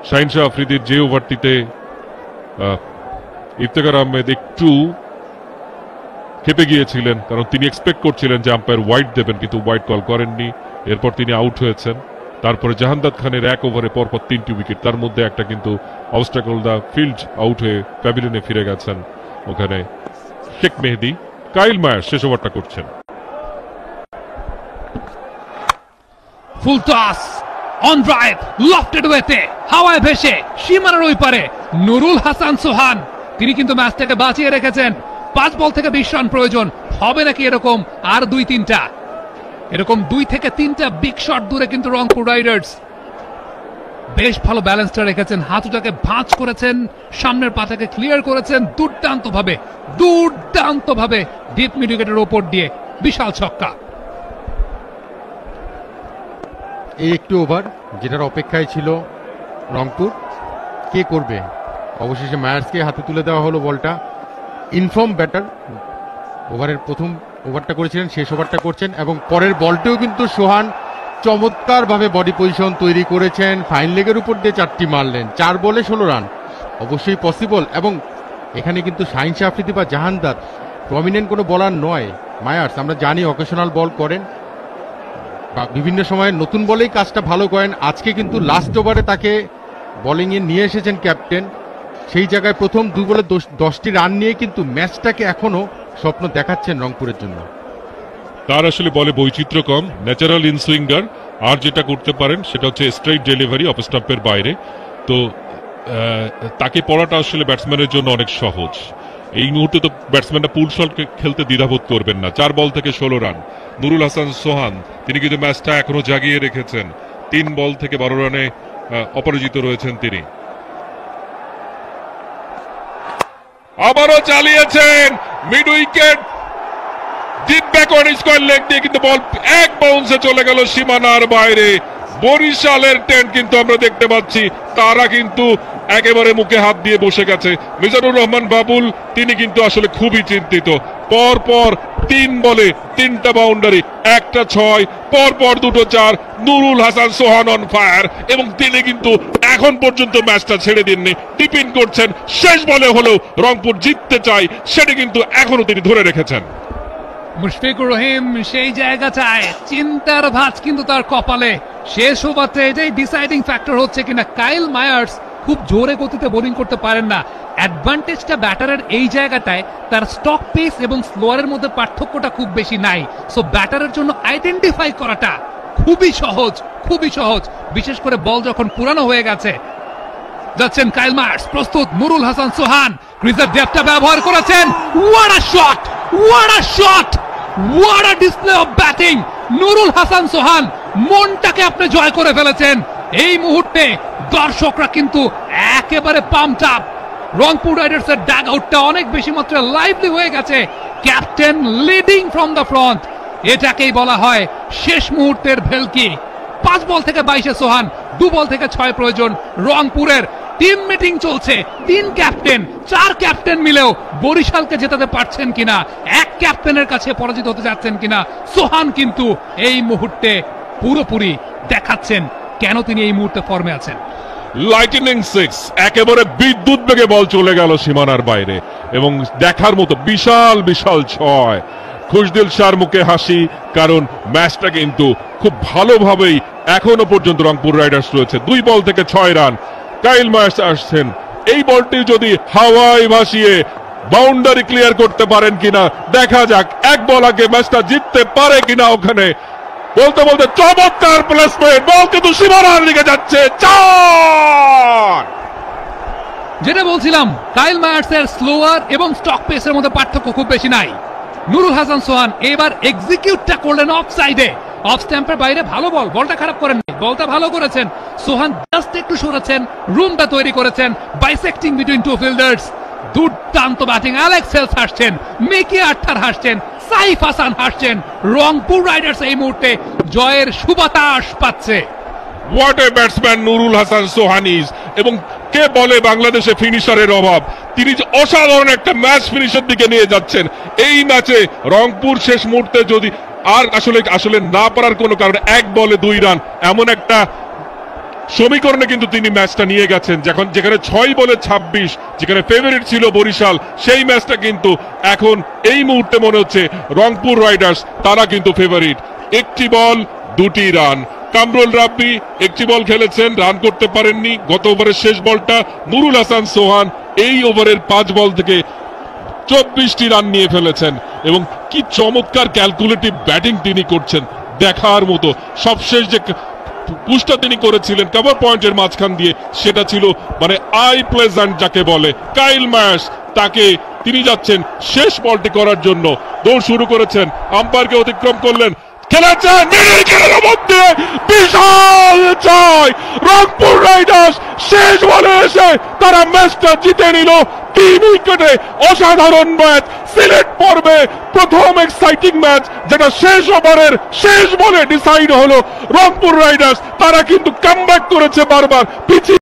শাহিন শাহ আফ্রিদির যে ওভারটিতে ইফতেখার আহমেদ একটু খেপে গিয়েছিলেন, কারণ তিনি এক্সপেক্ট করছিলেন যে আম্পায়ার ওয়াইড দেবেন, কিন্তু ওয়াইড কল করেননি। এরপর তিনি আউট হয়েছেন। তারপরে জাহানদাদ খানের এক ওভারে পরপর 3টি উইকেট, তার মধ্যে একটা কিন্তু অবস্টাকল দা ফিল্ড আউট হয়ে প্যাভিলিয়নে ফিরে গেছেন। ওখানে শেখ মেহেদী। কাইল মায়ার শেষ ওভারটা করছেন। Full toss on drive, lofted ওয়েতে হাওয়ায় ভেসে সীমানার ওই পারে নুরুল হাসান সোহান, তিনি কিন্তু ম্যাচটাকে বাঁচিয়ে রেখেছেন। 5 বল থেকে 20 রান প্রয়োজন। হবে নাকি এরকম আর 2-3টা, এরকম 2 থেকে 3টা বিগ শট দূরে কিন্তু রংপুর রাইডার্স বেশ ভালো ব্যালেন্সটা রেখেছেন। হাতুটাকে ভাঁজ করেছেন, সামনের পাটাকে ক্লিয়ার করেছেন দুর্দান্ত ভাবে ডিপ মিড উইকেটের ওপর দিয়ে বিশাল ছক্কা। এই একটু ওভার যেটার অপেক্ষায় ছিল রংপুর, কে করবে? অবশেষে মায়ার্সকে হাতে তুলে দেওয়া হলো বলটা। ইনফর্ম ব্যাটার, ওভারের প্রথম ওভারটা করেছিলেন, শেষ ওভারটা করছেন, এবং পরের বলটাও কিন্তু সোহান চমৎকারভাবে বডি পজিশন তৈরি করেছেন। ফাইন লেগের উপর দিয়ে 4টি মারলেন, 4 বলে 16 রান অবশ্যই পসিবল। এবং এখানে কিন্তু শাহিন শাহ আফ্রিদি বা জাহানদাদ প্রমিনেন্ট কোনো বলার নয়। মায়ার্স আমরা জানি অকেশনাল বল করেন বা বিভিন্ন সময় নতুন বলেই কাজটা ভালো করেন। আজকে কিন্তু লাস্ট ওভারে তাকে বোলিংয়ে নিয়ে এসেছেন ক্যাপ্টেন। সেই জায়গায় প্রথম 2 বলে 10টি রান নিয়ে কিন্তু ম্যাচটাকে এখনো স্বপ্ন দেখাচ্ছেন রংপুরের জন্য। তার আসলে বলে বৈচিত্র্য কম, ন্যাচারাল ইনসুইঙ্গার, আর যেটা করতে পারেন সেটা হচ্ছে স্ট্রাইট ডেলিভারি অফ স্টাম্পের বাইরে। তো তাকে পড়াটা আসলে ব্যাটসম্যানের জন্য অনেক সহজ। এই মুহূর্তে তো ব্যাটসম্যানরা পুল শট খেলতে দ্বিধাবোধ করবেন না। 4 বল থেকে 16 রান। নুরুল হাসান সোহান তিনি কিন্তু ম্যাচটা এখনো জাগিয়ে রেখেছেন। 3 বল থেকে 12 রানে অপরাজিত রয়েছেন তিনি। আবারও চালিয়েছেন mid wicket, deep backward square leg দিয়ে, কিন্তু বল এক বাউন্সে চলে গেল সীমানার বাইরে। বরিশালের টেন্ট কিন্তু আমরা দেখতে পাচ্ছি, তারা কিন্তু একেবারে মুখে হাত দিয়ে বসে গেছে। মিজানুর রহমান বাবুল তিনি কিন্তু আসলে খুবই চিন্তিত। পরপর 3 বলে 3টা বাউন্ডারি, একটা 6, পরপর 2টো 4। নুরুল হাসান সোহান অন ফায়ার, এবং তিনি কিন্তু এখন পর্যন্ত ম্যাচটা ছেড়ে দেননি, টিপিন করছেন। শেষ বলে হলেও রংপুর জিততে চায়, সেটি কিন্তু এখনো তিনি ধরে রেখেছেন। মুশফিকুর রহিম সেই জায়গাটায় চিন্তার ভাঁজ কিন্তু তার কপালে। শেষ ওভারে এটাই ডিসাইডিং ফ্যাক্টর হচ্ছে কিনা। কাইল মায়ার্স খুব জোরে গতিতে বোলিং করতে পারেন না। অ্যাডভান্টেজটা ব্যাটারের এই জায়গাটায়, তার স্টক পেস এবং স্লোয়ারের মধ্যে পার্থক্যটা খুব বেশি নাই। সো ব্যাটারের জন্য আইডেন্টিফাই করাটা খুবই সহজ, বিশেষ করে বল যখন পুরানো হয়ে গেছে। যাচ্ছেন কাইল মায়ার্স, প্রস্তুত নুরুল হাসান সোহান, ক্রিজের ডেপটা ব্যবহার করেছেন। What a shot, what a display of batting. Nurul Hasan Sohan, মনটাকে আপনি জয় করে ফেলেছেন। এই মুহূর্তে দর্শকরা কিন্তু একেবারে পাম্পড আপ। রংপুর রাইডার্সের ডাগ আউটটা অনেক বেশি মাত্রায় লাইভলি হয়ে গেছে। Captain leading from the front, এটাকেই বলা হয় শেষ মুহূর্তের ভেলকি। 5 বল থেকে 22-এ সোহান, 2 বল থেকে 6 প্রয়োজন। রংপুরের টিম মিটিং চলছে, 3 ক্যাপ্টেন 4 ক্যাপ্টেন মিলেও বরিশালকে জেতাতে পারছেন কিনা, এক ক্যাপ্টেনের কাছে পরাজিত হতে যাচ্ছেন কিনা। সোহান কিন্তু এই মুহূর্তে পুরোপুরি দেখাচ্ছেন কেন তিনি এই মুহূর্তে ফর্মে আছেন। লাইটনিং 6, একেবারে বিদ্যুৎ বেগে বল চলে গেল সীমানার বাইরে, এবং দেখার মতো বিশাল 6। খুশদিল শাহর মুখে হাসি, কারণ ম্যাচটা কিন্তু খুব ভালোভাবেই এখনো পর্যন্ত রংপুর রাইডার্স রয়েছে। 2 বল থেকে 6 রান। কাইল মায়ার্স আসছেন, এই বলটি যদি হাওয়ায় ভাসিয়ে বাউন্ডারি ক্লিয়ার করতে পারেন কিনা দেখা যাক। 1 বল আগে ম্যাচটা জিততে পারে কিনা। ওখানে বলতে বলতে চমৎকার প্লেসমেন্ট, বল কিন্তু সীমানার দিকে যাচ্ছে। 4। যেটা বলছিলাম, কাইল মায়ার্সের স্লোয়ার এবং স্টক পেসের মধ্যে পার্থক্য খুব বেশি নাই। নুরুল হাসান সোহান এবার এক্সিকিউটটা করলেন অফ সাইডে, অফ স্ট্যাম্পের বাইরে। ভালো বল, বলটা খারাপ করেননি, বলটা ভালো করেছেন। সোহান জাস্ট একটু সরেছেন, রুমটা তৈরি করেছেন, বাইসেক্টিং বিটুইন 2 ফিল্ডার্স। দুর্দান্ত ব্যাটিং। অ্যালেক্স হেলস হাসছেন, মিকি আর্থার হাসছেন, সাইফ হাসান হাসছেন। রংপুর রাইডার্স এই মুহূর্তে জয়ের সুবাতাস পাচ্ছে। What a batsman Nurul Hasan Sohan is. এবং কে বলে বাংলাদেশে ফিনিশারের অভাব, তিনি যে অসাধারণ একটা ম্যাচ ফিনিশের দিকে নিয়ে যাচ্ছেন। এই ম্যাচে রংপুর শেষ মুহূর্তে যদি আর আসলে না পারার কোনো কারণে 1 বলে 2 রান, এমন একটা সমীকরণে কিন্তু তিনি ম্যাচটা নিয়ে গেছেন, যেখানে 6 বলে 26 যেখানে ফেভারিট ছিল বরিশাল, সেই ম্যাচটা কিন্তু এখন এই মুহূর্তে মনে হচ্ছে রংপুর রাইডার্স তারা কিন্তু ফেভারিট। একটি বল 2টি রান। কামরুল রাব্বি একটি বল খেলেছেন, রান করতে পারেননি। গত ওভারের শেষ বলটা নুরুল হাসান সোহান এই ওভারের 5 বল থেকে 24টি রান নিয়ে ফেলেছেন এবং কি চমৎকার ক্যালকুলেটিভ ব্যাটিং তিনি করছেন, দেখার মতো। সবশেষ যে পুশটা তিনি করেছিলেন কভার পয়েন্টের মাঝখান দিয়ে, সেটা ছিল মানে আই প্লেজেন্ট যাকে বলে। কাইল মায়ার্স তাকে তিনি যাচ্ছেন শেষ বলটি করার জন্য, দৌড় শুরু করেছেন, আম্পায়ারকে অতিক্রম করলেন, খেলেছেন মিডল খেলার মধ্যে বিশাল জয় রংপুর রাইডার্স। শেষ বলে এসে তারা ম্যাচটা জিতে নিল 3 উইকেটে। অসাধারণ ম্যাচ, সিলেট পর্বে প্রথম এক্সাইটিং ম্যাচ যেটা শেষ ওভারের শেষ বলে ডিসাইড হলো। রংপুর রাইডার্স তারা কিন্তু কামব্যাক করেছে বারবার, পিছিয়ে